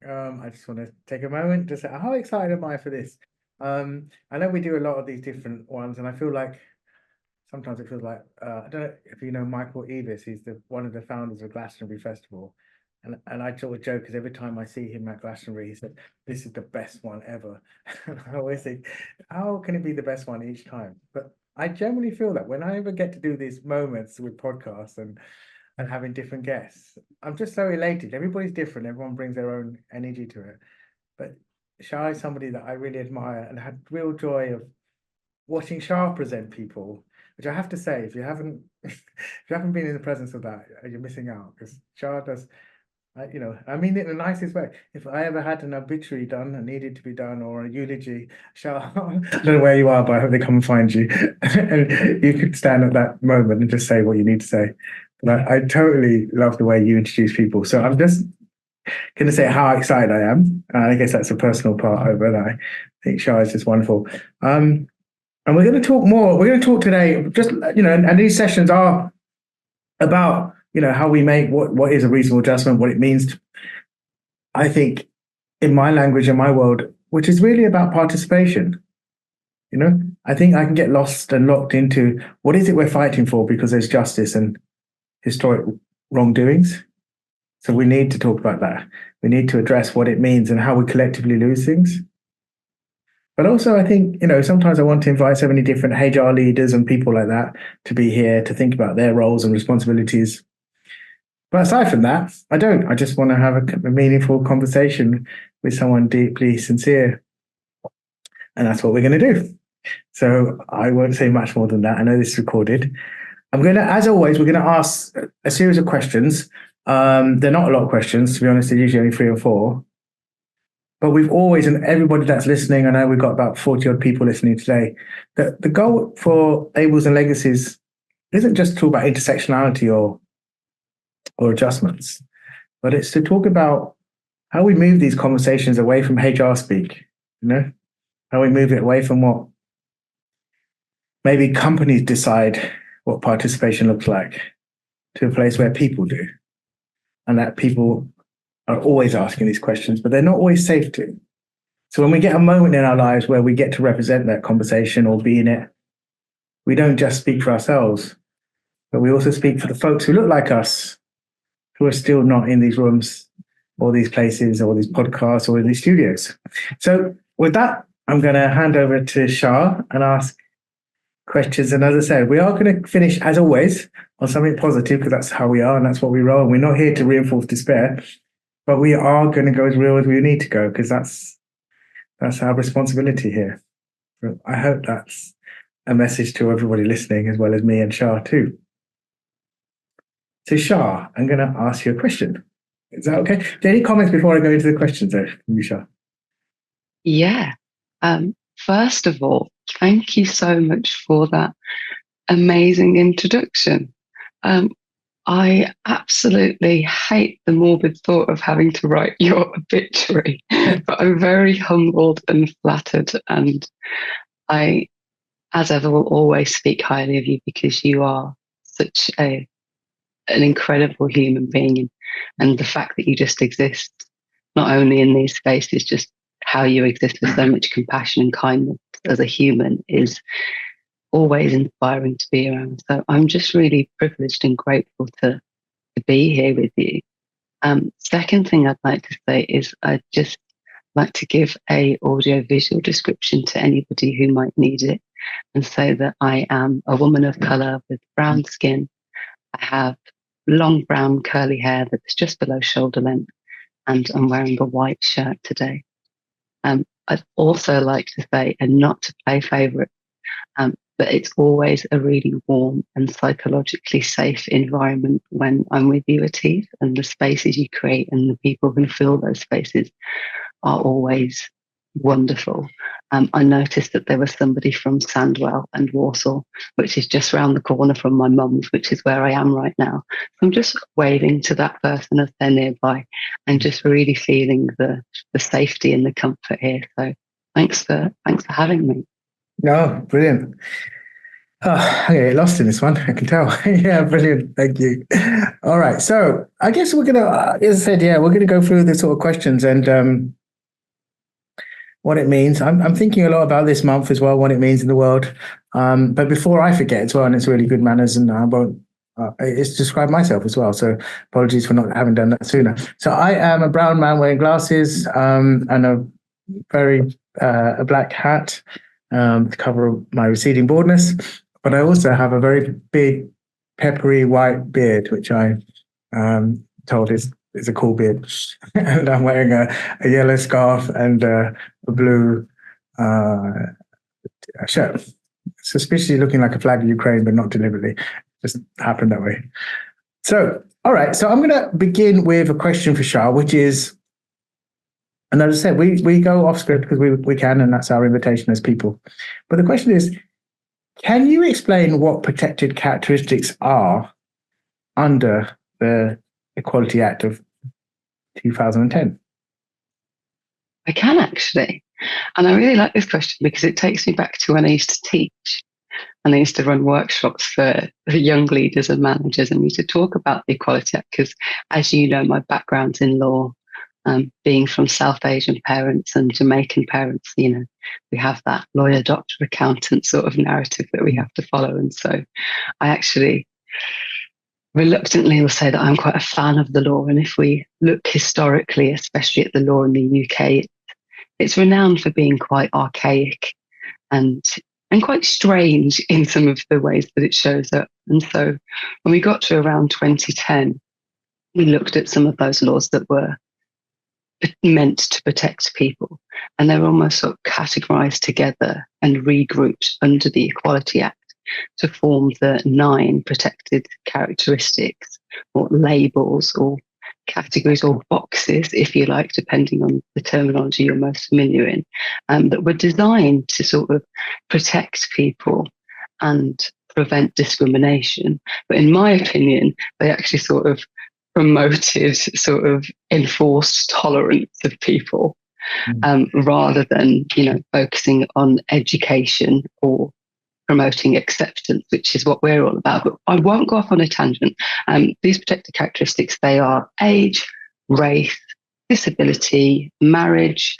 I just want to take a moment to say how excited am I for this. I know we do a lot of these different ones, and I feel like sometimes it feels like I don't know if you know Michael Eavis. He's the one of the founders of Glastonbury Festival, and I sort of joke because every time I see him at Glastonbury, he said, "This is the best one ever." And I always think, how can it be the best one each time? But I generally feel that when I ever get to do these moments with podcasts and having different guests, I'm just so elated. Everybody's different. Everyone brings their own energy to it. But Shah is somebody that I really admire and had real joy of watching Shah present people, which I have to say, if you haven't if you haven't been in the presence of that, you're missing out because Shah does. I mean it in the nicest way. If I ever had an obituary done and needed to be done or a eulogy, Shah, I don't know where you are, but I hope they come and find you. And you could stand at that moment and just say what you need to say. But I totally love the way you introduce people. So I'm just going to say how excited I am. I guess that's a personal part over that. I think Shah is just wonderful. And we're going to talk more. We're going to talk today, just, and these sessions are about, how we make what is a reasonable adjustment, what it means, I think, in my language, in my world, which is really about participation. I think I can get lost and locked into what is it we're fighting for because there's justice and historic wrongdoings. So we need to talk about that. We need to address what it means and how we collectively lose things. But also, I think, sometimes I want to invite so many different HR leaders and people like that to be here to think about their roles and responsibilities. But aside from that, I don't. I just want to have a meaningful conversation with someone deeply sincere. And that's what we're going to do. So I won't say much more than that. I know this is recorded. As always, we're going to ask a series of questions. They're not a lot of questions, to be honest. They're usually only 3 or 4. But we've always, and everybody that's listening, I know we've got about 40 odd people listening today, that the goal for Labels and Legacies isn't just to talk about intersectionality or adjustments, but it's to talk about how we move these conversations away from HR speak, how we move it away from what maybe companies decide what participation looks like to a place where people do, and that people are always asking these questions, but they're not always safe to. So when we get a moment in our lives where we get to represent that conversation or be in it, we don't just speak for ourselves, but we also speak for the folks who look like us, who are still not in these rooms or these places or these podcasts or in these studios. So with that, I'm going to hand over to Shah and ask questions. And as I said, we are going to finish, as always, on something positive because that's how we are and that's what we roll. And we're not here to reinforce despair, but we are going to go as real as we need to go because that's our responsibility here. So I hope that's a message to everybody listening as well as me and Shah too. So Shah, I'm going to ask you a question. Is that okay? Any comments before I go into the questions there, Shah? Yeah. First of all, thank you so much for that amazing introduction. I absolutely hate the morbid thought of having to write your obituary, but I'm very humbled and flattered. And I, as ever, will always speak highly of you because you are such an incredible human being. And the fact that you just exist, not only in these spaces, just how you exist with so much compassion and kindness as a human is always inspiring to be around. So I'm just really privileged and grateful to be here with you. Second thing I'd like to say is I'd just like to give a audio-visual description to anybody who might need it and say that I am a woman of colour with brown skin. I have long brown curly hair that's just below shoulder length, and I'm wearing a white shirt today. I'd also like to say, and not to play favourite, but it's always a really warm and psychologically safe environment when I'm with you, Atif, and the spaces you create and the people who fill those spaces are always wonderful. I noticed that there was somebody from Sandwell and Warsaw, which is just round the corner from my mum's, which is where I am right now. I'm just waving to that person as they're nearby and just really feeling the safety and the comfort here. So thanks for having me. No, brilliant. Oh, I get lost in this one. I can tell. Yeah, brilliant. Thank you. All right. So I guess we're gonna, as I said, yeah, we're gonna go through the sort of questions and what it means. I'm thinking a lot about this month as well, what it means in the world. But before I forget as well, and it's really good manners, and I won't. It's describe myself as well. So apologies for not having done that sooner. So I am a brown man wearing glasses and a very a black hat to cover my receding baldness. But I also have a very big, peppery white beard, which I told is a cool beard. And I'm wearing a yellow scarf and a blue shirt. Suspiciously looking like a flag of Ukraine, but not deliberately. Just happened that way. So, all right. So I'm going to begin with a question for Char, which is, and as I said, we go off script because we can, and that's our invitation as people. But the question is, can you explain what protected characteristics are under the Equality Act of 2010? I can actually. And I really like this question because it takes me back to when I used to teach and I used to run workshops for young leaders and managers. And we used to talk about the Equality Act because, as you know, my background's in law, being from South Asian parents and Jamaican parents, we have that lawyer, doctor, accountant sort of narrative that we have to follow. And so I actually reluctantly will say that I'm quite a fan of the law. And if we look historically, especially at the law in the UK, it's renowned for being quite archaic and quite strange in some of the ways that it shows up. And so when we got to around 2010, we looked at some of those laws that were meant to protect people, and they're almost sort of categorized together and regrouped under the Equality Act to form the 9 protected characteristics or labels or categories or boxes, if you like, depending on the terminology you're most familiar in, that were designed to sort of protect people and prevent discrimination. But in my opinion, they actually sort of promoted sort of enforced tolerance of people, rather than, focusing on education or promoting acceptance, which is what we're all about. But I won't go off on a tangent. These protected characteristics, they are age, race, disability, marriage,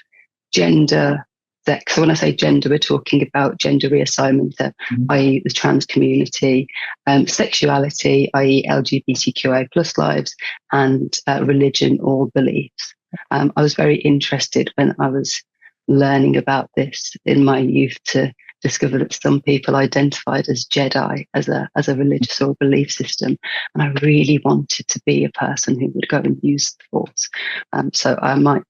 gender, sex. So when I say gender, we're talking about gender reassignment, i.e. the trans community, sexuality, i.e. LGBTQI plus lives, and religion or beliefs. I was very interested when I was learning about this in my youth to discover that some people identified as Jedi, as a religious or belief system, and I really wanted to be a person who would go and use the Force. So I might,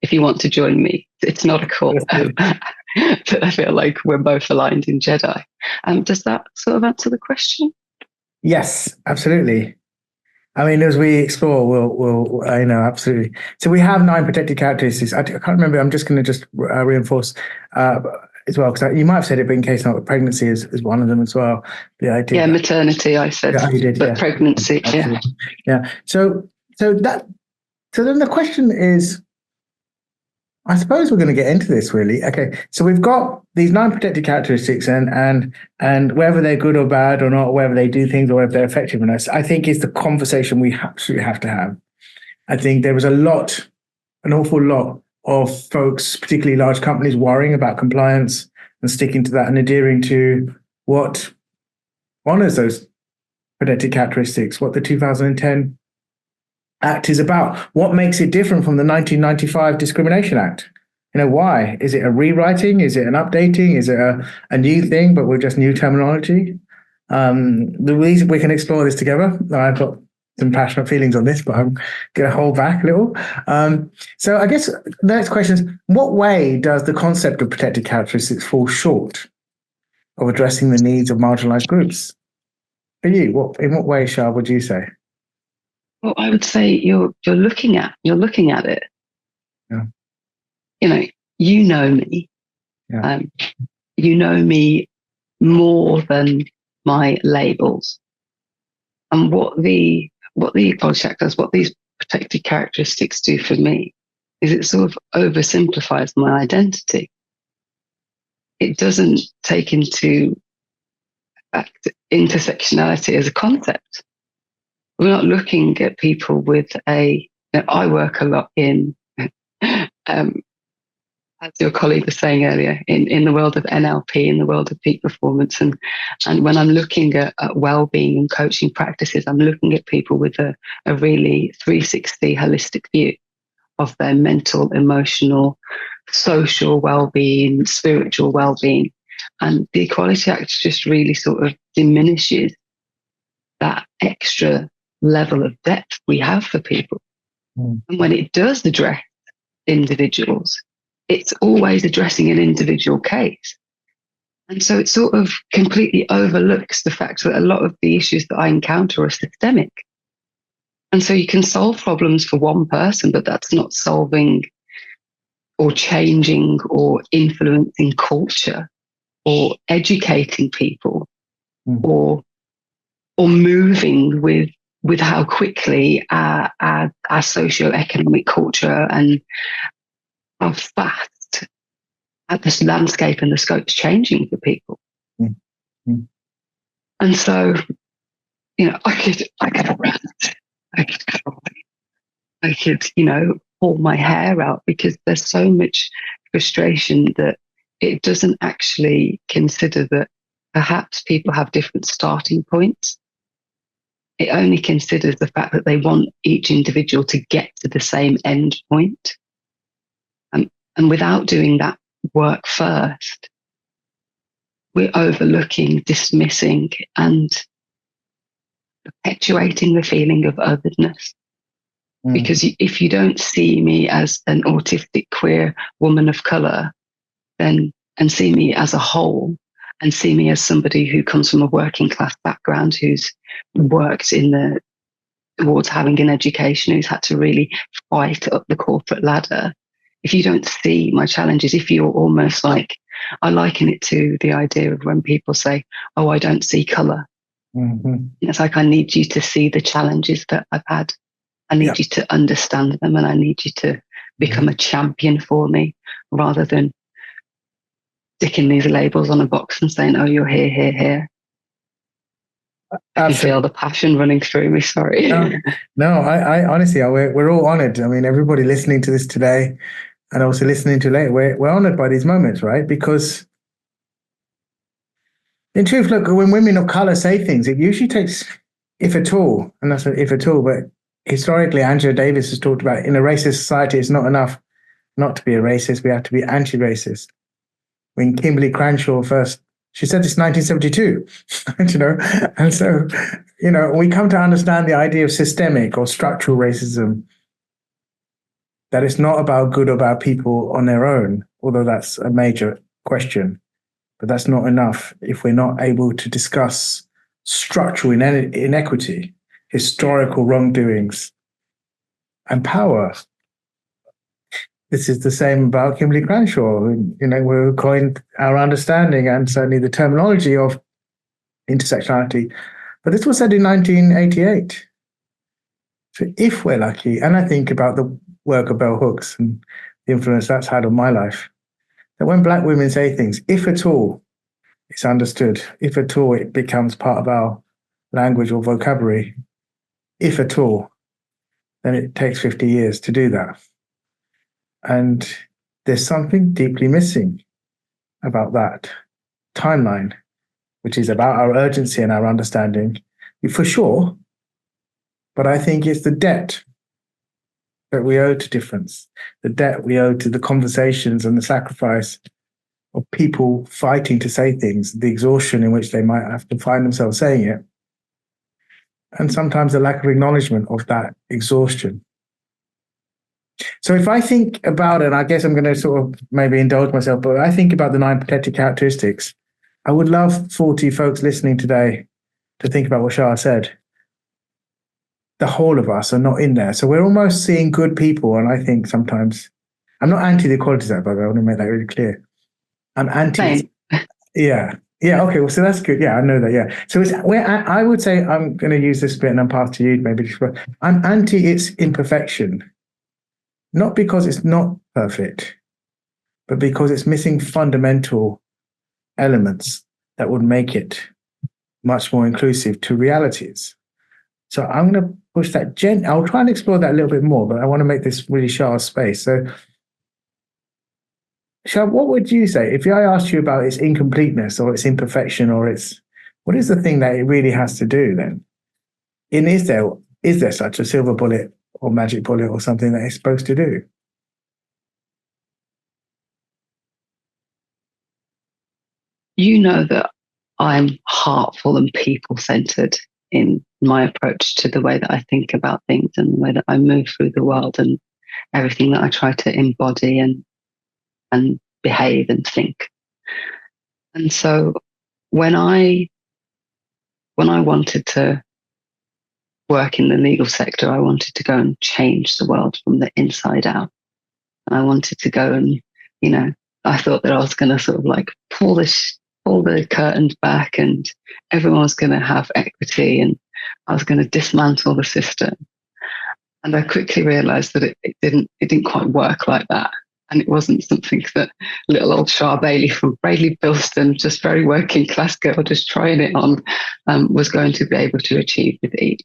if you want to join me, it's not a call, but I feel like we're both aligned in Jedi. Does that sort of answer the question? Yes, absolutely. I mean, as we explore, we'll absolutely. So we have 9 protected characteristics. I can't remember. I'm just going to reinforce as well, because you might have said it, but in case not, pregnancy is one of them as well. The idea. Yeah, maternity, I said. Yeah, you did, but yeah. Pregnancy, absolutely. Yeah. So then the question is, I suppose we're going to get into this really. Okay, so we've got these 9 protected characteristics, and whether they're good or bad or not, whether they do things or whether they're effective in us, I think is the conversation we absolutely have to have. I think there was an awful lot of folks, particularly large companies, worrying about compliance and sticking to that and adhering to what honors those protected characteristics, what the 2010 Act is about. What makes it different from the 1995 Discrimination Act? Why? Is it a rewriting? Is it an updating? Is it a new thing, but with just new terminology? We can explore this together. I've got some passionate feelings on this, but I'm going to hold back a little. So I guess the next question is, what way does the concept of protected characteristics fall short of addressing the needs of marginalized groups? For you, in what way, Char, would you say? Well, I would say you're looking at it. Yeah. You know me. Yeah. You know me more than my labels. And what the Equality Act does, what these protected characteristics do for me, is it sort of oversimplifies my identity. It doesn't take into fact, intersectionality as a concept. We're not looking at people with I work a lot in, as your colleague was saying earlier, in the world of NLP, in the world of peak performance. And when I'm looking at well-being and coaching practices, I'm looking at people with a really 360 holistic view of their mental, emotional, social well-being, spiritual well-being. And the Equality Act just really sort of diminishes that extra level of depth we have for people. And when it does address individuals, it's always addressing an individual case. And so it sort of completely overlooks the fact that a lot of the issues that I encounter are systemic. And so you can solve problems for one person, but that's not solving or changing or influencing culture or educating people or moving with how quickly our socio-economic culture and how fast this landscape and the scope's changing for people. And so, I could rant, I could cry, I could, pull my hair out, because there's so much frustration that it doesn't actually consider that perhaps people have different starting points. It only considers the fact that they want each individual to get to the same end point. And without doing that work first, we're overlooking, dismissing, and perpetuating the feeling of otherness. Because if you don't see me as an autistic queer woman of colour, and see me as a whole, and see me as somebody who comes from a working class background, who's worked towards having an education, who's had to really fight up the corporate ladder, if you don't see my challenges, if you're almost like, I liken it to the idea of when people say, oh, I don't see colour. It's like, I need you to see the challenges that I've had. I need you to understand them, and I need you to become a champion for me, rather than sticking these labels on a box and saying, oh, you're here, here, here. I can feel the passion running through me, sorry. No, I honestly, we're all honoured. I mean, everybody listening to this today and also listening to later, we're honoured by these moments, right? Because in truth, look, when women of colour say things, it usually takes, if at all, and that's if at all, but historically, Angela Davis has talked about, in a racist society, it's not enough not to be a racist, we have to be anti-racist. When Kimberly Crenshaw first, she said this in 1972, and so, we come to understand the idea of systemic or structural racism, that it's not about good or bad people on their own, although that's a major question, but that's not enough if we're not able to discuss structural inequity, historical wrongdoings, and power. This is the same about Kimberly Crenshaw. We coined our understanding and certainly the terminology of intersectionality. But this was said in 1988. So if we're lucky, and I think about the work of bell hooks and the influence that's had on my life, that when Black women say things, if at all it's understood, if at all it becomes part of our language or vocabulary, if at all, then it takes 50 years to do that. And there's something deeply missing about that timeline, which is about our urgency and our understanding, for sure. But I think it's the debt that we owe to difference, the debt we owe to the conversations and the sacrifice of people fighting to say things, the exhaustion in which they might have to find themselves saying it, and sometimes the lack of acknowledgement of that exhaustion. So if I think about it, I guess I'm going to sort of maybe indulge myself, but I think about the 9 protected characteristics. I would love 40 folks listening today to think about what Char said. The whole of us are not in there. So we're almost seeing good people. And I think sometimes, I'm not anti the Equality Act, by the way, I want to make that really clear. I'm anti. Yeah. Okay. Well, so that's good. Yeah, I know that. Yeah. So I would say, I'm going to use this bit and then pass to you, maybe. I'm anti its imperfection. Not because it's not perfect, but because it's missing fundamental elements that would make it much more inclusive to realities. So I'm going to push that I'll try and explore that a little bit more, but I want to make this really Char space. So Char, what would you say if I asked you about its incompleteness or its imperfection or what is the thing that it really has to do then? And is there such a silver bullet or magic bullet or something that it's supposed to do? You know that I'm heartful and people-centered in my approach to the way that I think about things and the way that I move through the world and everything that I try to embody and behave and think. And so when I wanted to work in the legal sector, I wanted to go and change the world from the inside out. And I wanted to go and, I thought that I was going to sort of like pull the curtains back and everyone was going to have equity and I was going to dismantle the system. And I quickly realized that it didn't quite work like that. And it wasn't something that little old Char Bailey from Braidley Bilston, just very working class girl, just trying it on, was going to be able to achieve with ease.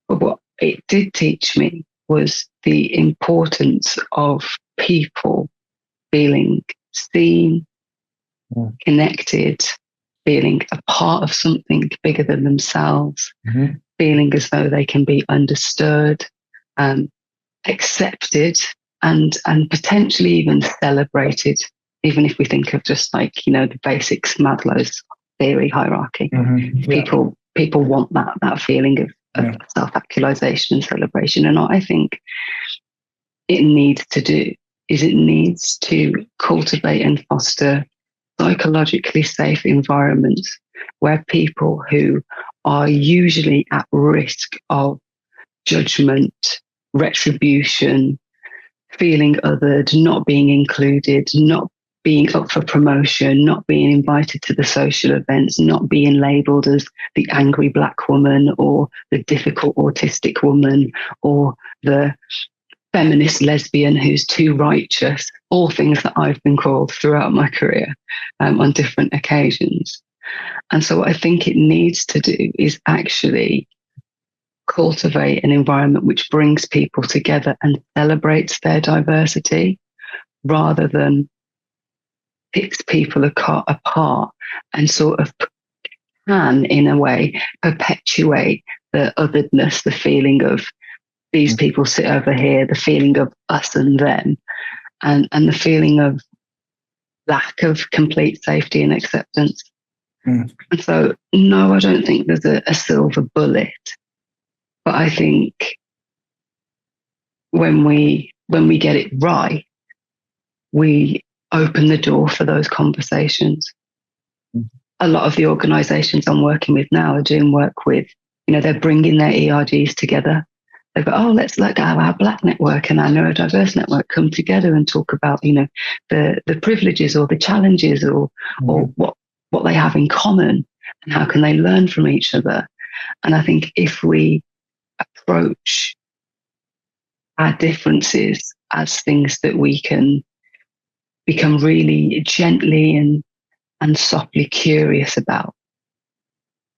But what it did teach me was the importance of people feeling seen, connected, feeling a part of something bigger than themselves, feeling as though they can be understood, accepted, and potentially even celebrated, even if we think of just like, the basics, Maslow's theory hierarchy. People want that feeling of self-actualization and celebration. And what I think it needs to do is it needs to cultivate and foster psychologically safe environments where people who are usually at risk of judgment, retribution, feeling othered, not being included, not being up for promotion, not being invited to the social events, not being labelled as the angry Black woman or the difficult autistic woman or the feminist lesbian who's too righteous, all things that I've been called throughout my career on different occasions. And so what I think it needs to do is actually cultivate an environment which brings people together and celebrates their diversity rather than picks people apart and sort of can, in a way, perpetuate the otheredness, the feeling of these people sit over here, the feeling of us and them, and the feeling of lack of complete safety and acceptance. And so, no, I don't think there's a silver bullet. But I think when we get it right, we open the door for those conversations. A lot of the organisations I'm working with now are doing work with, they're bringing their ERGs together. They go, oh, let's have our Black network and our neurodiverse network come together and talk about, the privileges or the challenges or what they have in common and how can they learn from each other. And I think if we approach our differences as things that we can become really gently and softly curious about,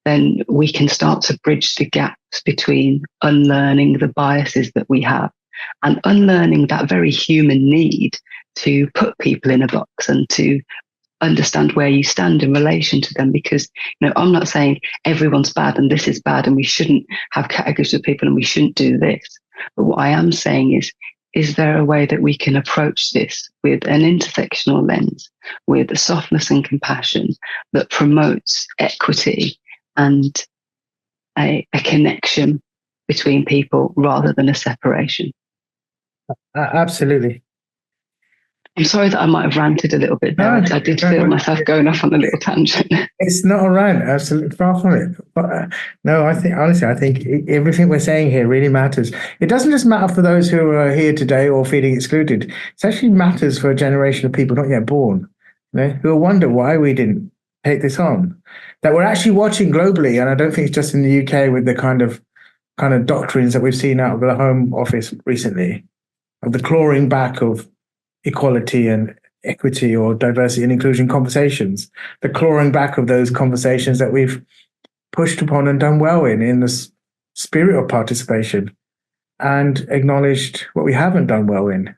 then we can start to bridge the gaps between unlearning the biases that we have and unlearning that very human need to put people in a box and to understand where you stand in relation to them. Because, I'm not saying everyone's bad and this is bad and we shouldn't have categories of people and we shouldn't do this. But what I am saying is there a way that we can approach this with an intersectional lens, with a softness and compassion that promotes equity and a connection between people rather than a separation? Absolutely. I'm sorry that I might have ranted a little bit there. I did feel myself going off on a little tangent. It's not a rant, absolutely far from it. But no, I think everything we're saying here really matters. It doesn't just matter for those who are here today or feeling excluded. It actually matters for a generation of people not yet born, who will wonder why we didn't take this on. That we're actually watching globally, and I don't think it's just in the UK with the kind of doctrines that we've seen out of the Home Office recently, of the clawing back of equality and equity or diversity and inclusion conversations, the clawing back of those conversations that we've pushed upon and done well in the spirit of participation, and acknowledged what we haven't done well in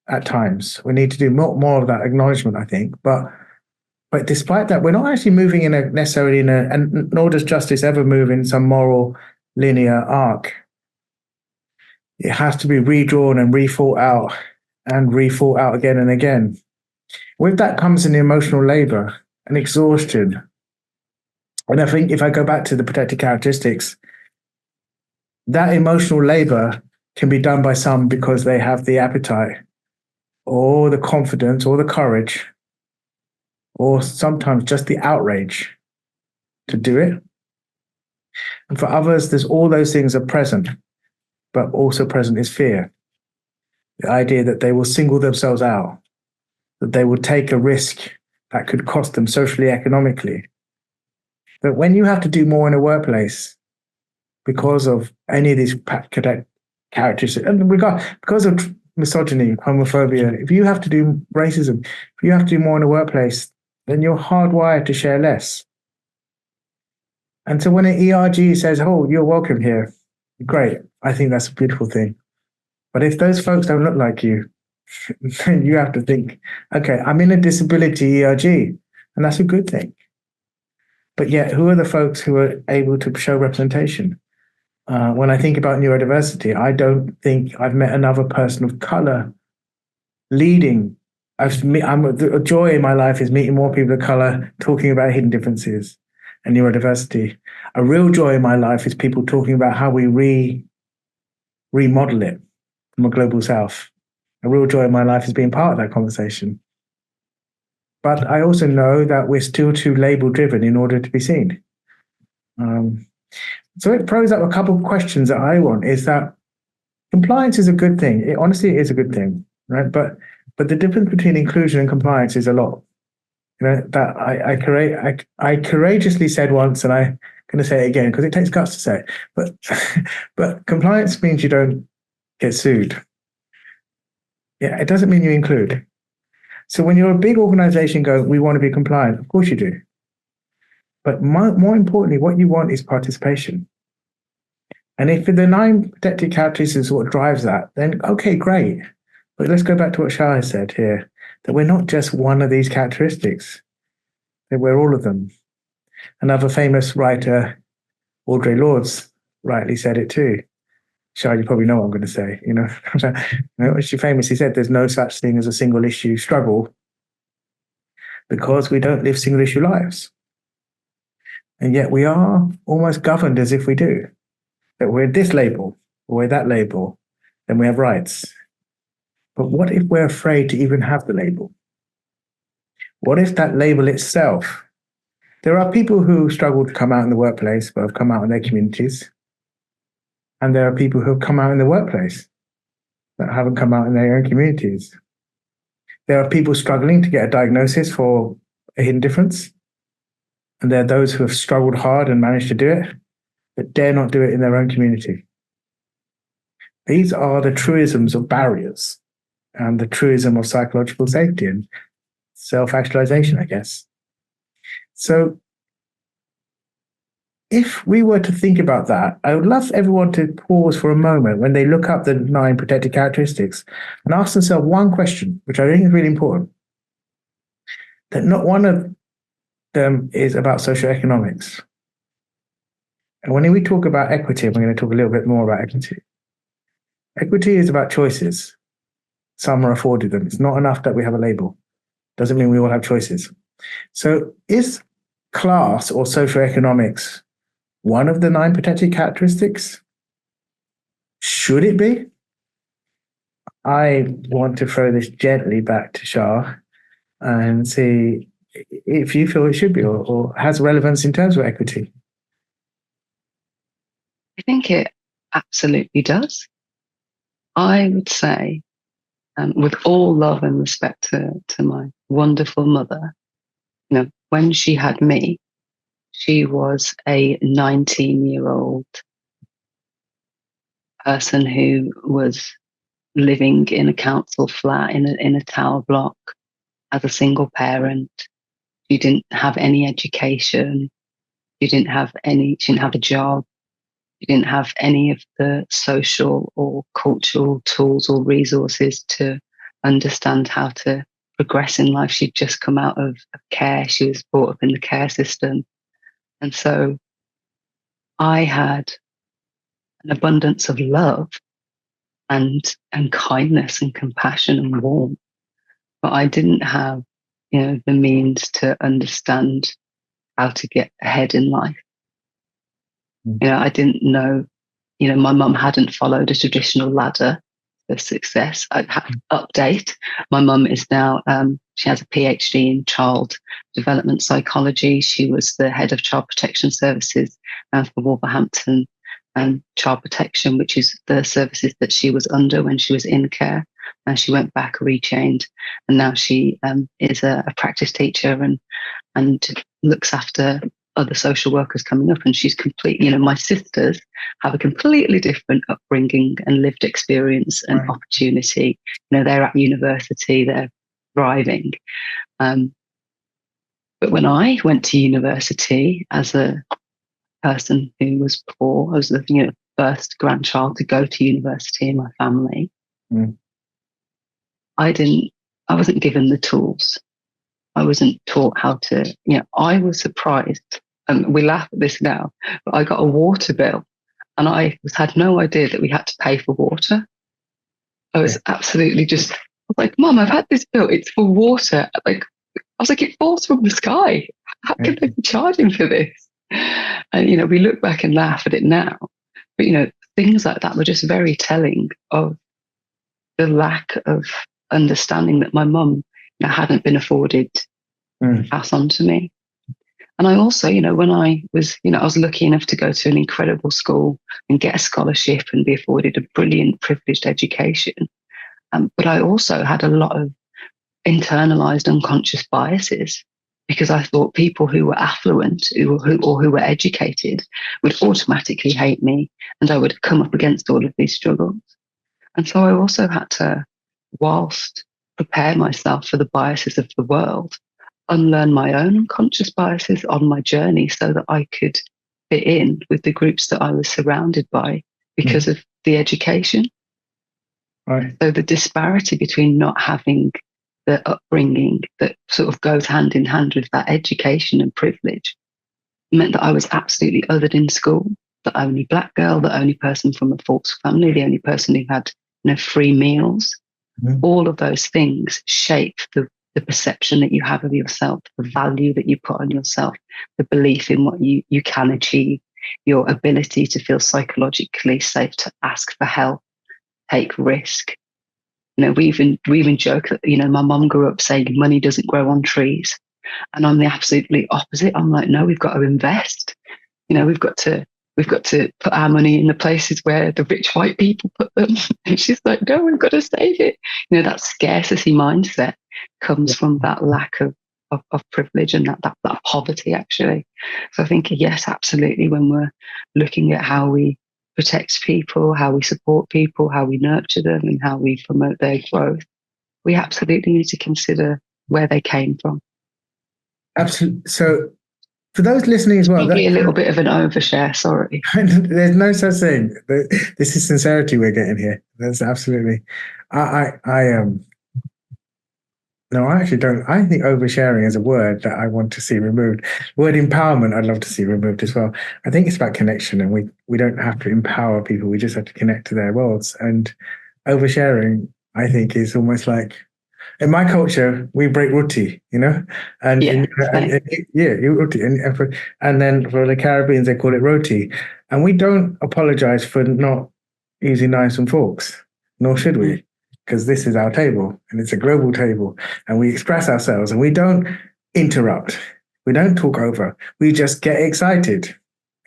at times. We need to do more of that acknowledgement, I think. But despite that, we're not actually moving necessarily and nor does justice ever move in some moral linear arc. It has to be redrawn and rethought out and rethought out again and again. With that comes an emotional labor and exhaustion. And I think if I go back to the protected characteristics, that emotional labor can be done by some because they have the appetite or the confidence or the courage, or sometimes just the outrage to do it. And for others, there's all those things are present, but also present is fear. The idea that they will single themselves out, that they will take a risk that could cost them socially, economically. But when you have to do more in a workplace because of any of these characteristics, and because of misogyny, homophobia, if you have to do racism, if you have to do more in a workplace, then you're hardwired to share less. And so when an ERG says, oh, you're welcome here, great. I think that's a beautiful thing. But if those folks don't look like you, then you have to think, okay, I'm in a disability ERG, and that's a good thing. But yet, who are the folks who are able to show representation? When I think about neurodiversity, I don't think I've met another person of color leading. A joy in my life is meeting more people of color talking about hidden differences and neurodiversity. A real joy in my life is people talking about how we remodel it from a global south. A real joy in my life is being part of that conversation. But I also know that we're still too label driven in order to be seen. So it throws up a couple of questions that I want, is that compliance is a good thing. It honestly is a good thing, right? But the difference between inclusion and compliance is a lot. You know, that I courageously said once, and I'm going to say it again because it takes guts to say it. But compliance means you don't get sued. Yeah, it doesn't mean you include. So when you're a big organization going, we want to be compliant, of course you do. But more importantly, what you want is participation. And if the 9 protected characteristics is what drives that, then okay, great. But let's go back to what Char said here, that we're not just one of these characteristics, that we're all of them. Another famous writer, Audre Lorde, rightly said it too. Char, you probably know what I'm going to say. You know, she famously said there's no such thing as a single issue struggle because we don't live single issue lives. And yet we are almost governed as if we do. That we're this label, or we're that label, then we have rights. But what if we're afraid to even have the label? What if that label itself? There are people who struggle to come out in the workplace, but have come out in their communities. And there are people who have come out in the workplace that haven't come out in their own communities. There are people struggling to get a diagnosis for a hidden difference. And there are those who have struggled hard and managed to do it, but dare not do it in their own community. These are the truisms of barriers and the truism of psychological safety and self-actualization, I guess. So if we were to think about that, I would love everyone to pause for a moment when they look up the 9 protected characteristics and ask themselves one question, which I think is really important. That not one of them is about socio-economics. And when we talk about equity, we're going to talk a little bit more about equity. Equity is about choices. Some are afforded them. It's not enough that we have a label. Doesn't mean we all have choices. So is class or socioeconomics one of the 9 protected characteristics? Should it be? I want to throw this gently back to Char and see if you feel it should be or has relevance in terms of equity. I think it absolutely does. I would say, with all love and respect to my wonderful mother, you know, when she had me, she was a 19-year-old person who was living in a council flat in a tower block as a single parent. She didn't have any education. She didn't have a job. She didn't have any of the social or cultural tools or resources to understand how to progress in life. She'd just come out of care. She was brought up in the care system. And so I had an abundance of love and kindness and compassion and warmth, but I didn't have, the means to understand how to get ahead in life. I didn't know, my mum hadn't followed a traditional ladder for success. I have to update. My mum is now, she has a PhD in child development psychology. She was the head of child protection services for Wolverhampton and child protection, which is the services that she was under when she was in care. And she went back, retrained, and now she is a practice teacher and looks after other social workers coming up. And she's my sisters have a completely different upbringing and lived experience and opportunity. They're at university, they're thriving. But when I went to university as a person who was poor, I was the first grandchild to go to university in my family. I wasn't given the tools. I wasn't taught how to, I was surprised, and we laugh at this now, but I got a water bill and I had no idea that we had to pay for water. I was absolutely I was like, Mum, I've had this bill, it's for water. I was like, it falls from the sky. How can they be charging for this? And, we look back and laugh at it now, but, things like that were just very telling of the lack of understanding that my mum hadn't been afforded to pass on to me. And I also, when I was, I was lucky enough to go to an incredible school and get a scholarship and be afforded a brilliant, privileged education. But I also had a lot of internalized unconscious biases because I thought people who were affluent or who were educated would automatically hate me, and I would come up against all of these struggles. And so I also had to, whilst prepare myself for the biases of the world, unlearn my own unconscious biases on my journey so that I could fit in with the groups that I was surrounded by because of the education. Right. So the disparity between not having the upbringing that sort of goes hand in hand with that education and privilege meant that I was absolutely othered in school, the only black girl, the only person from a Forks family, the only person who had free meals. All of those things shape the perception that you have of yourself, the value that you put on yourself, the belief in what you can achieve, your ability to feel psychologically safe to ask for help, take risk. We even joke that, my mum grew up saying money doesn't grow on trees. And I'm the absolutely opposite. I'm like, no, we've got to invest. We've got to put our money in the places where the rich white people put them. And she's like, no, we've got to save it. That scarcity mindset comes from that lack of privilege and that poverty, actually. So I think, yes, absolutely, when we're looking at how we protect people, how we support people, how we nurture them, and how we promote their growth, we absolutely need to consider where they came from. Absolutely. So for those listening as well, probably a little bit of an overshare, sorry. There's no such thing. This is sincerity we're getting here. That's absolutely. No, I actually don't. I think oversharing is a word that I want to see removed. Word empowerment, I'd love to see removed as well. I think it's about connection, and we don't have to empower people. We just have to connect to their worlds. And oversharing, I think, is almost like, in my culture, we break roti, and roti, and then for the Caribbeans they call it roti, and we don't apologize for not using knives and forks, nor should we, because this is our table and it's a global table, and we express ourselves and we don't interrupt, we don't talk over, we just get excited,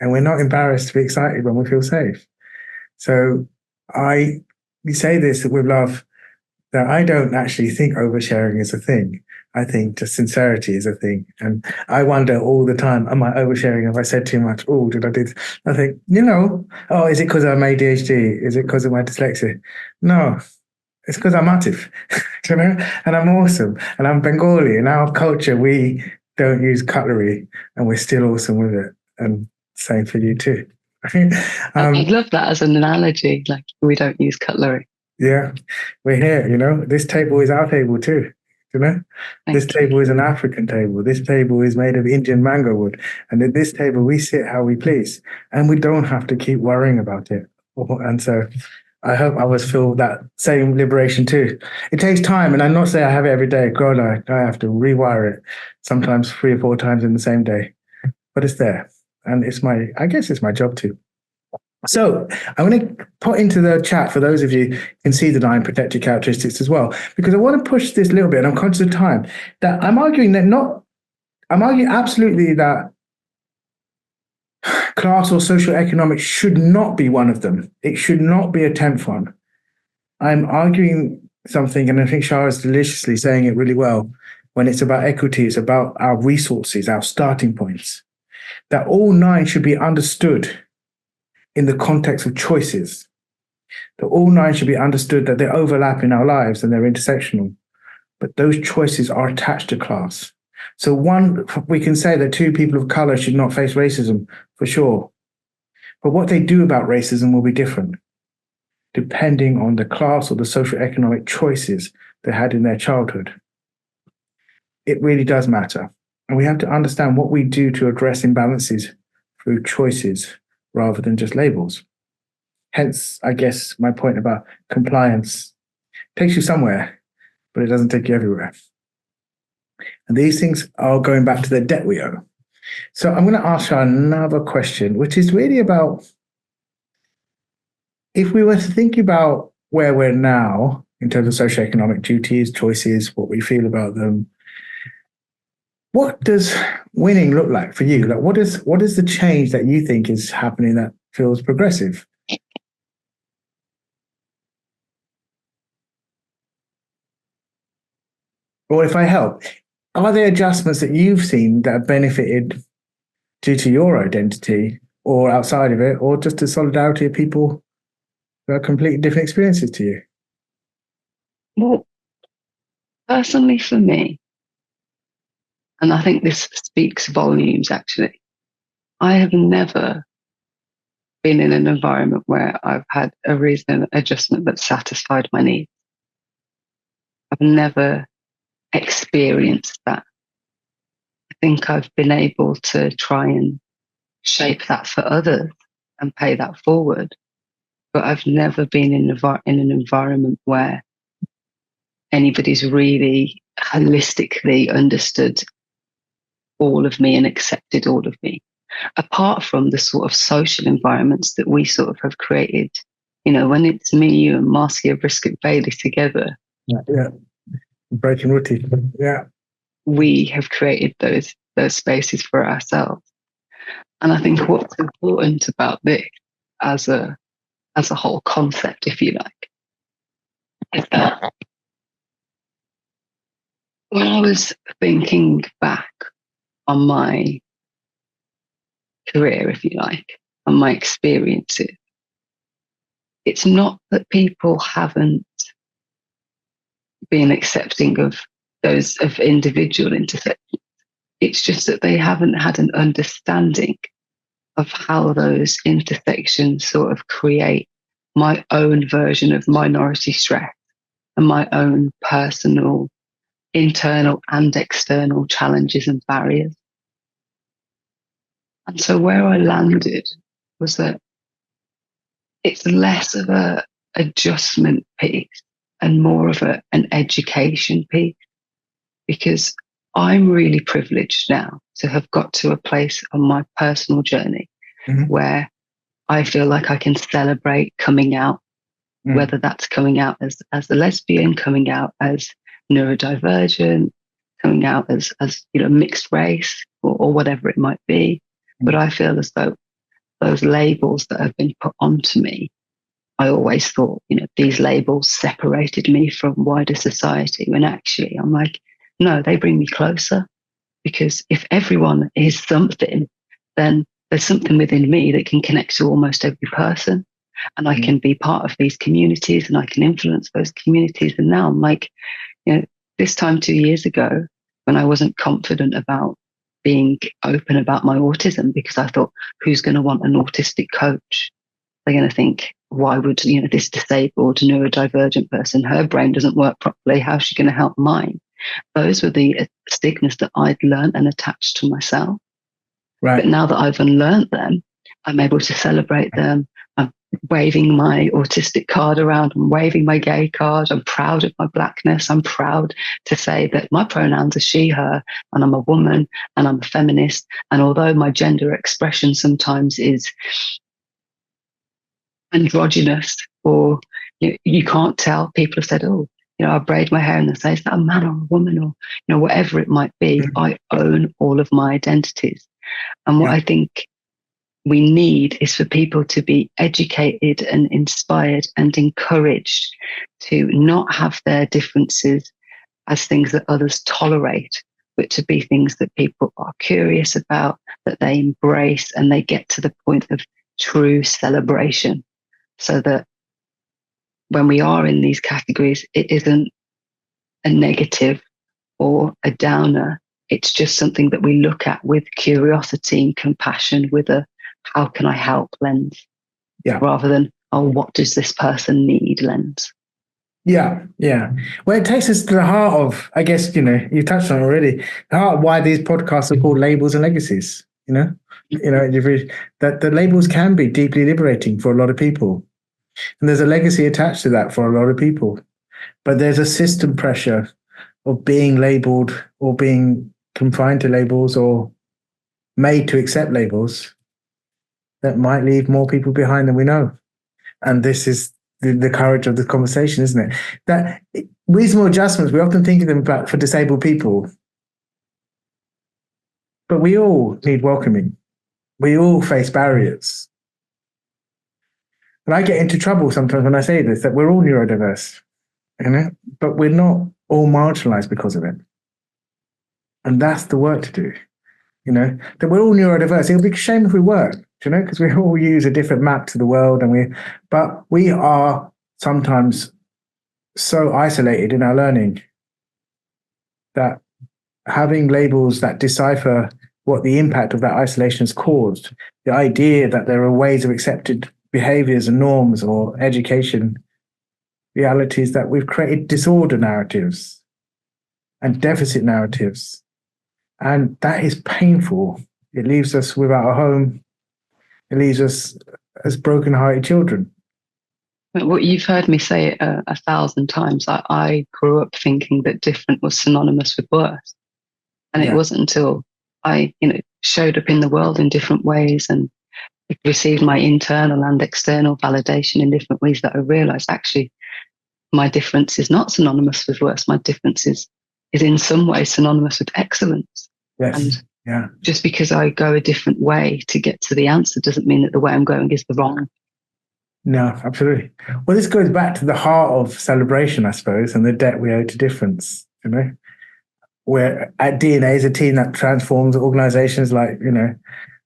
and we're not embarrassed to be excited when we feel safe. So we say this with love. That I don't actually think oversharing is a thing. I think just sincerity is a thing. And I wonder all the time, am I oversharing? Have I said too much? Oh, did I do this? I think, is it because I'm ADHD? Is it because of my dyslexia? No, It's because I'm Atif, you know, and I'm awesome, and I'm Bengali. In our culture, we don't use cutlery, and we're still awesome with it. And same for you too. I love that as an analogy. Like, we don't use cutlery. Yeah, we're here. You know, this table is our table too. You know, this table is an African table. This table is made of Indian mango wood, and at this table we sit how we please, and we don't have to keep worrying about it. And so, I hope others feel that same liberation too. It takes time, and I'm not saying I have it every day. God, I have to rewire it sometimes 3 or 4 times in the same day, but it's there, and I guess it's my job too. So I'm going to put into the chat for those of you who can see the 9 protected characteristics as well, because I want to push this a little bit, and I'm conscious of time, that I'm arguing absolutely that class or socio-economic should not be one of them. It should not be a 10th one. I'm arguing something, and I think Char is deliciously saying it really well, when it's about equity, it's about our resources, our starting points, that all 9 should be understood in the context of choices. That all 9 should be understood that they overlap in our lives and they're intersectional, but those choices are attached to class. So we can say that 2 people of color should not face racism, for sure. But what they do about racism will be different, depending on the class or the socioeconomic choices they had in their childhood. It really does matter. And we have to understand what we do to address imbalances through choices rather than just labels. Hence, I guess, my point about compliance takes you somewhere, but it doesn't take you everywhere. And these things are going back to the debt we owe. So I'm going to ask you another question, which is really about, if we were to think about where we're now in terms of socioeconomic duties, choices, what we feel about them, what does winning look like for you? Like, what is the change that you think is happening that feels progressive? Or if I help, are there adjustments that you've seen that have benefited due to your identity or outside of it, or just the solidarity of people who have completely different experiences to you? Well, personally for me, and I think this speaks volumes actually, I have never been in an environment where I've had a reasonable adjustment that satisfied my needs. I've never experienced that. I think I've been able to try and shape that for others and pay that forward. But I've never been in an environment where anybody's really holistically understood all of me and accepted all of me, apart from the sort of social environments that we sort of have created. You know, when it's me, you, and Marcia Brisket Bailey together. Yeah. Breaking routine. Yeah. We have created those spaces for ourselves. And I think what's important about this as a whole concept, if you like, is that when I was thinking back on my career, if you like, and my experiences, it's not that people haven't been accepting of individual intersections. It's just that they haven't had an understanding of how those intersections sort of create my own version of minority stress and my own personal, internal and external challenges and barriers. And so where I landed was that it's less of an adjustment piece and more of an education piece, because I'm really privileged now to have got to a place on my personal journey where I feel like I can celebrate coming out, whether that's coming out as a lesbian, coming out as neurodivergent, coming out as mixed race or whatever it might be. But I feel as though those labels that have been put onto me, I always thought, these labels separated me from wider society, when actually I'm like, no, they bring me closer, because if everyone is something, then there's something within me that can connect to almost every person. and I can be part of these communities and I can influence those communities. And now I'm like, this time 2 years ago, when I wasn't confident about being open about my autism, because I thought, who's going to want an autistic coach? They're going to think, why would, this disabled neurodivergent person, her brain doesn't work properly, how's she going to help mine? Those were the stigmas that I'd learned and attached to myself. Right. But now that I've unlearned them, I'm able to celebrate them. I'm waving my autistic card around. I'm waving my gay card. I'm proud of my blackness. I'm proud to say that my pronouns are she, her, and I'm a woman and I'm a feminist. And although my gender expression sometimes is androgynous, or you can't tell, people have said, oh, I braid my hair and they say, is that a man or a woman, or whatever it might be. I own all of my identities. And what I think we need is for people to be educated and inspired and encouraged to not have their differences as things that others tolerate, but to be things that people are curious about, that they embrace, and they get to the point of true celebration. So that when we are in these categories, it isn't a negative or a downer. It's just something that we look at with curiosity and compassion, with a how can I help lens, rather than, oh, what does this person need lens. Yeah. Well, it takes us to the heart of, I guess, you touched on it already, the heart of why these podcasts are called Labels and Legacies. That the labels can be deeply liberating for a lot of people. And there's a legacy attached to that for a lot of people. But there's a system pressure of being labeled or being confined to labels or made to accept labels that might leave more people behind than we know. And this is the courage of the conversation, isn't it? That reasonable adjustments, we often think of them about for disabled people, but we all need welcoming. We all face barriers. And I get into trouble sometimes when I say this, that we're all neurodiverse, but we're not all marginalized because of it. And that's the work to do, that we're all neurodiverse. It would be a shame if we weren't, because we all use a different map to the world, but we are sometimes so isolated in our learning that having labels that decipher what the impact of that isolation has caused, the idea that there are ways of accepted behaviors and norms or education realities, that we've created disorder narratives and deficit narratives. And that is painful. It leaves us without a home. It leaves us as broken-hearted children. What you've heard me say 1,000 times, I grew up thinking that different was synonymous with worse. And it wasn't until I, showed up in the world in different ways and received my internal and external validation in different ways that I realized actually my difference is not synonymous with worse. My difference is in some way synonymous with excellence. Yes. And just because I go a different way to get to the answer doesn't mean that the way I'm going is the wrong. No, absolutely. Well, this goes back to the heart of celebration, I suppose, and the debt we owe to difference, Where at DNA is a team that transforms organizations like, the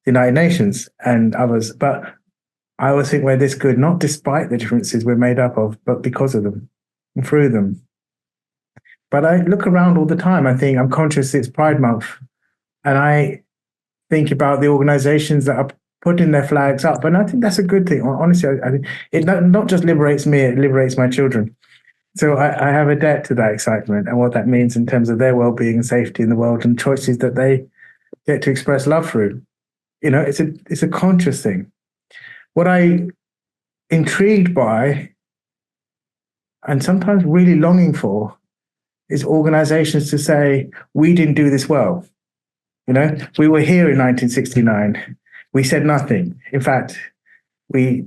United Nations and others. But I always think we're this good, not despite the differences we're made up of, but because of them and through them. But I look around all the time. I think I'm conscious it's Pride Month. And I think about the organizations that are putting their flags up. And I think that's a good thing. Honestly, I think it not just liberates me, it liberates my children. So I have a debt to that excitement and what that means in terms of their well-being and safety in the world and choices that they get to express love through. It's a conscious thing. What I intrigued by and sometimes really longing for is organizations to say, we didn't do this well. We were here in 1969. We said nothing. In fact, we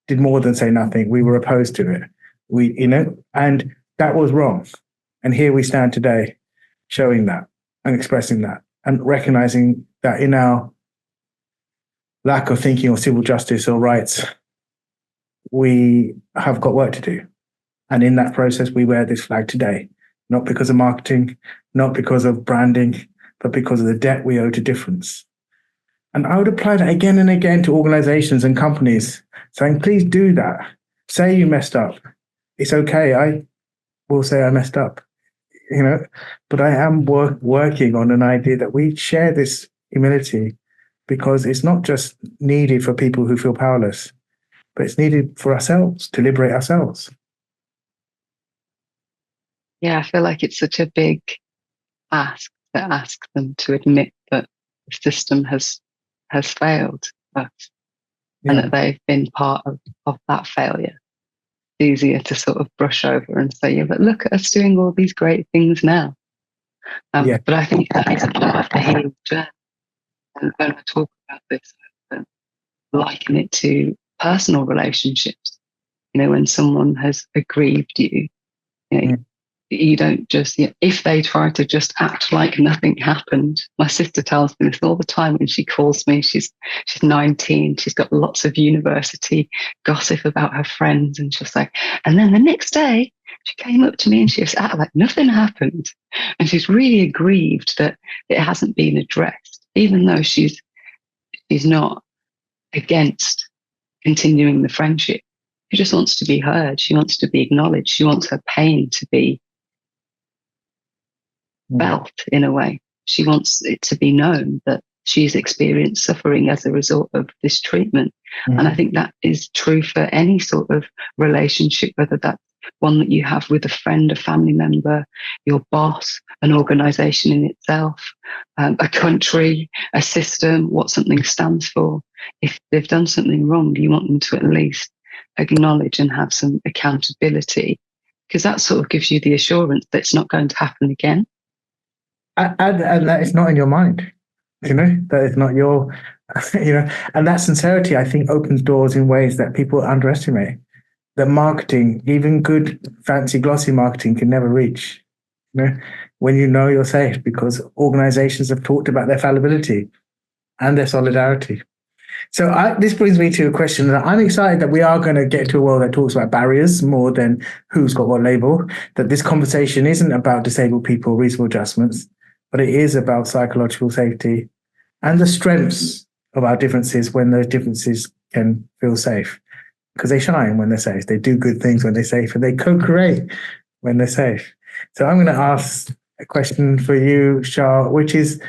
did more than say nothing. We were opposed to it. And that was wrong. And here we stand today showing that and expressing that and recognizing that in our lack of thinking of civil justice or rights, we have got work to do. And in that process, we wear this flag today, not because of marketing, not because of branding, but because of the debt we owe to difference. And I would apply that again and again to organizations and companies, saying, please do that. Say you messed up. It's okay. I will say I messed up, but I am working on an idea that we share this humility, because it's not just needed for people who feel powerless, but it's needed for ourselves to liberate ourselves. Yeah, I feel like it's such a big ask to ask them to admit that the system has failed us, and that they've been part of that failure. It's easier to sort of brush over and say, yeah, but look at us doing all these great things now. But I think that is a part of the healing journey. And when I talk about this, I liken it to personal relationships. When someone has aggrieved you, you don't just, if they try to just act like nothing happened. My sister tells me this all the time when she calls me. She's 19. She's got lots of university gossip about her friends. And she's like, and then the next day she came up to me and she was acting like nothing happened. And she's really aggrieved that it hasn't been addressed, even though she's not against continuing the friendship. She just wants to be heard. She wants to be acknowledged. She wants her pain to be felt in a way. She wants it to be known that she's experienced suffering as a result of this treatment. And I think that is true for any sort of relationship, whether that's one that you have with a friend, a family member, your boss, an organization in itself, a country, a system, what something stands for. If they've done something wrong, you want them to at least acknowledge and have some accountability, because that sort of gives you the assurance that it's not going to happen again. And that it's not in your mind, that it's not your, and that sincerity, I think, opens doors in ways that people underestimate, that marketing, even good, fancy, glossy marketing, can never reach, when you're safe, because organizations have talked about their fallibility and their solidarity. So this brings me to a question that I'm excited that we are going to get to a world that talks about barriers more than who's got what label, that this conversation isn't about disabled people, reasonable adjustments, but it is about psychological safety and the strengths of our differences when those differences can feel safe, because they shine when they're safe. They do good things when they're safe, and they co-create when they're safe. So I'm going to ask a question for you, Char, which is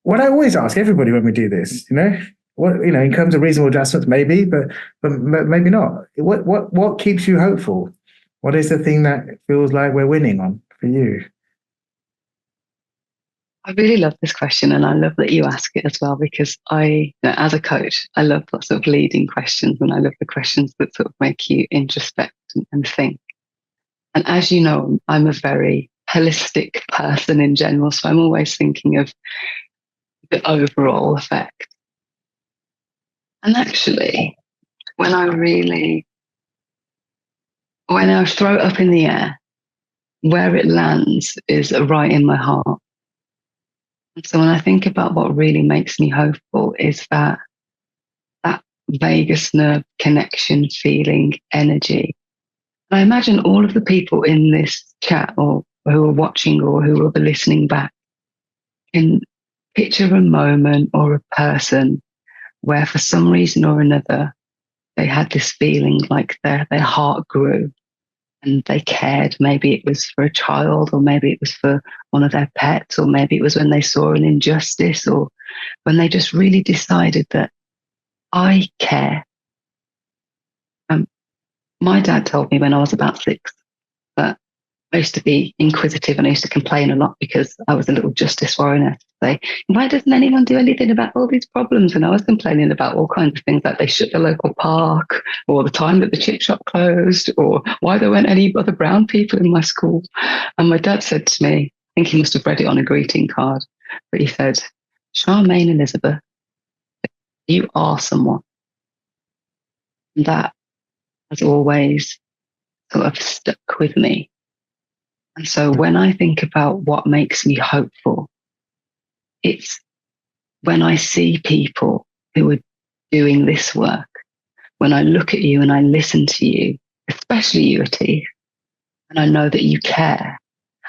what I always ask everybody when we do this, what, in terms of reasonable adjustments, maybe, but maybe not. What keeps you hopeful? What is the thing that feels like we're winning on for you? I really love this question, and I love that you ask it as well, because as a coach, I love that sort of leading questions, and I love the questions that sort of make you introspect and think. And as you know, I'm a very holistic person in general, so I'm always thinking of the overall effect. And actually, when I throw it up in the air, where it lands is right in my heart. And so when I think about what really makes me hopeful is that vagus nerve connection, feeling, energy. And I imagine all of the people in this chat, or who are watching, or who will be listening back, can picture a moment or a person where for some reason or another, they had this feeling like their heart grew and they cared. Maybe it was for a child, or maybe it was for one of their pets, or maybe it was when they saw an injustice, or when they just really decided that I care. My dad told me when I was about 6 that I used to be inquisitive, and I used to complain a lot because I was a little justice warrior. Say, why doesn't anyone do anything about all these problems? And I was complaining about all kinds of things, like they shut the local park, or the time that the chip shop closed, or why there weren't any other brown people in my school. And my dad said to me, I think he must have read it on a greeting card, but he said, Charmaine Elizabeth, you are someone. And that has always sort of stuck with me. And so when I think about what makes me hopeful, it's when I see people who are doing this work, when I look at you and I listen to you, especially you, Atif, and I know that you care.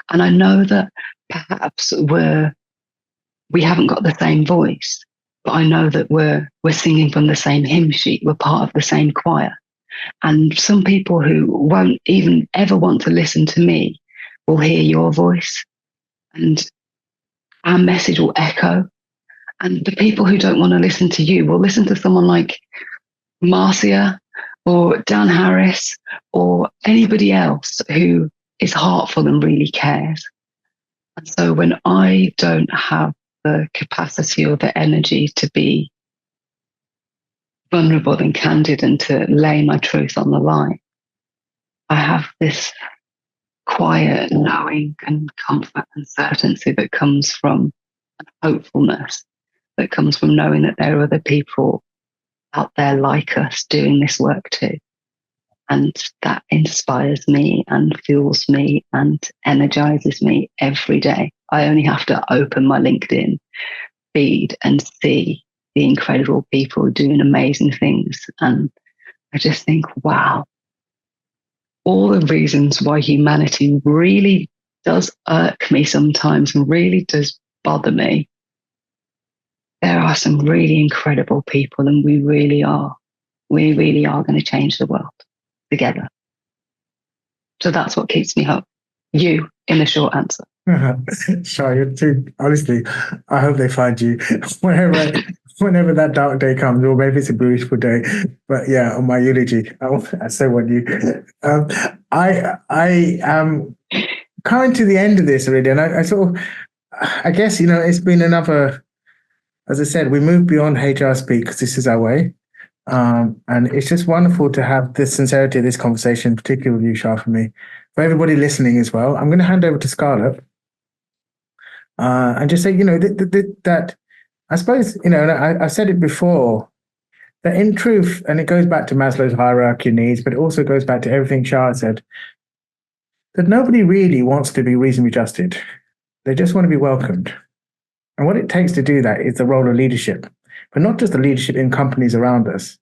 And I know that perhaps we haven't got the same voice, but I know that we're singing from the same hymn sheet. We're part of the same choir. And some people who won't even ever want to listen to me will hear your voice, and our message will echo. And the people who don't want to listen to you will listen to someone like Marcia or Dan Harris or anybody else who is heartful and really cares. And so when I don't have the capacity or the energy to be vulnerable and candid and to lay my truth on the line, I have this quiet knowing and comfort and certainty that comes from hopefulness, that comes from knowing that there are other people out there like us doing this work too. And that inspires me and fuels me and energizes me every day. I only have to open my LinkedIn feed and see the incredible people doing amazing things. And I just think, wow, all the reasons why humanity really does irk me sometimes and really does bother me. There are some really incredible people, and we really are going to change the world together. So that's what keeps me hope. You, in a short answer. Char, you're too, honestly, I hope they find you whenever that dark day comes, or maybe it's a beautiful day. But yeah, on my eulogy, I so want you. I am coming to the end of this already, and I sort of, I guess, it's been another, as I said, we moved beyond HR speak because this is our way. And it's just wonderful to have the sincerity of this conversation, particularly with you, Char, for me. For everybody listening as well, I'm going to hand over to Scarlett and just say, that I suppose, I said it before, that in truth, and it goes back to Maslow's hierarchy of needs, but it also goes back to everything Char said, that nobody really wants to be reasonably adjusted. They just want to be welcomed. And what it takes to do that is the role of leadership, but not just the leadership in companies around us,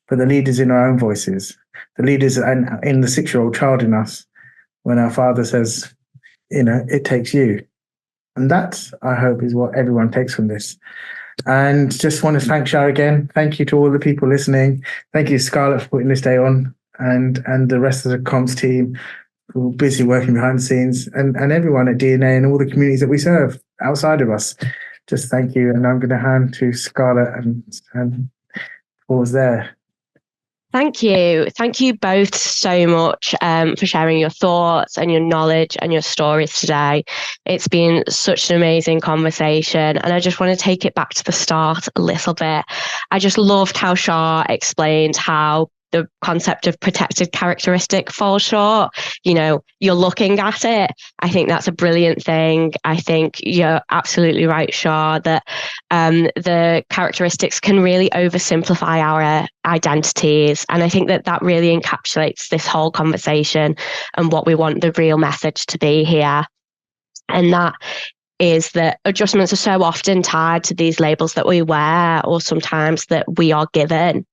but the leaders in our own voices, the leaders in the 6-year-old child in us, when our father says, it takes you. And that, I hope, is what everyone takes from this. And just want to thank Char again. Thank you to all the people listening. Thank you, Scarlett, for putting this day on, and the rest of the comms team who are busy working behind the scenes, and everyone at DNA and all the communities that we serve outside of us. Just thank you. And I'm going to hand to Scarlett and pause there. Thank you. Thank you both so much for sharing your thoughts and your knowledge and your stories today. It's been such an amazing conversation. And I just want to take it back to the start a little bit. I just loved how Char explained how the concept of protected characteristic falls short. You're looking at it. I think that's a brilliant thing. I think you're absolutely right, Char, that the characteristics can really oversimplify our identities. And I think that really encapsulates this whole conversation and what we want the real message to be here. And that is that adjustments are so often tied to these labels that we wear, or sometimes that we are given.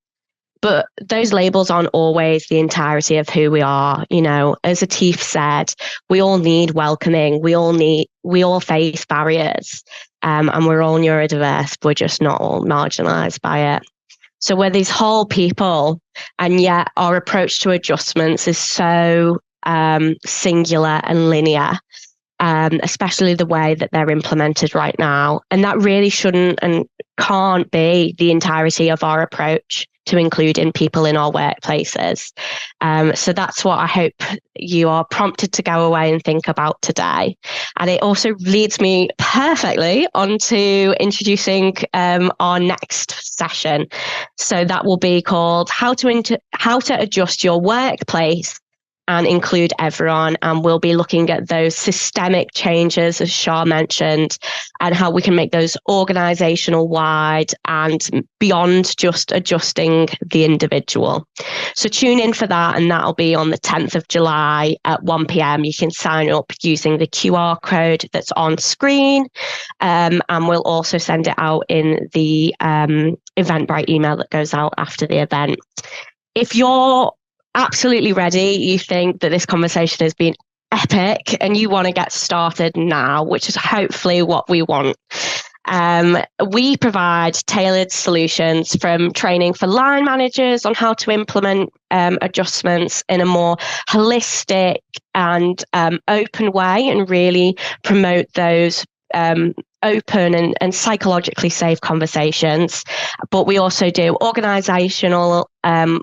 But those labels aren't always the entirety of who we are. As Atif said, we all need welcoming. We all face barriers, and we're all neurodiverse. We're just not all marginalized by it. So we're these whole people, and yet our approach to adjustments is so singular and linear, especially the way that they're implemented right now. And that really shouldn't and can't be the entirety of our approach to including people in our workplaces. So that's what I hope you are prompted to go away and think about today. And it also leads me perfectly onto introducing our next session. So that will be called How to Adjust Your Workplace and Include Everyone. And we'll be looking at those systemic changes, as Char mentioned, and how we can make those organizational wide and beyond just adjusting the individual. So tune in for that, and that'll be on the 10th of July at 1 p.m. You can sign up using the QR code that's on screen, and we'll also send it out in the Eventbrite email that goes out after the event. If you're absolutely ready, you think that this conversation has been epic and you want to get started now, which is hopefully what we want, We provide tailored solutions, from training for line managers on how to implement adjustments in a more holistic and open way, and really promote those open and psychologically safe conversations. But we also do organisational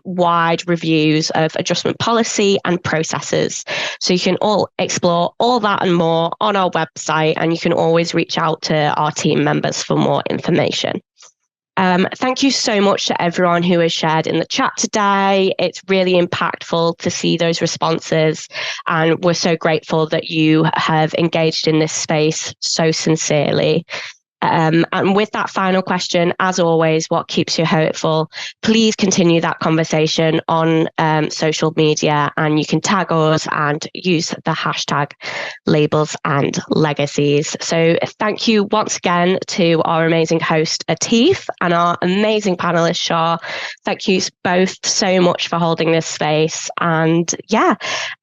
wide reviews of adjustment policy and processes. So you can all explore all that and more on our website, and you can always reach out to our team members for more information. Thank you so much to everyone who has shared in the chat today. It's really impactful to see those responses, and we're so grateful that you have engaged in this space so sincerely. And with that final question, as always, what keeps you hopeful? Please continue that conversation on social media, and you can tag us and use the hashtag labels and legacies. So thank you once again to our amazing host, Atif, and our amazing panelist, Char. Thank you both so much for holding this space. And yeah,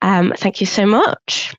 thank you so much.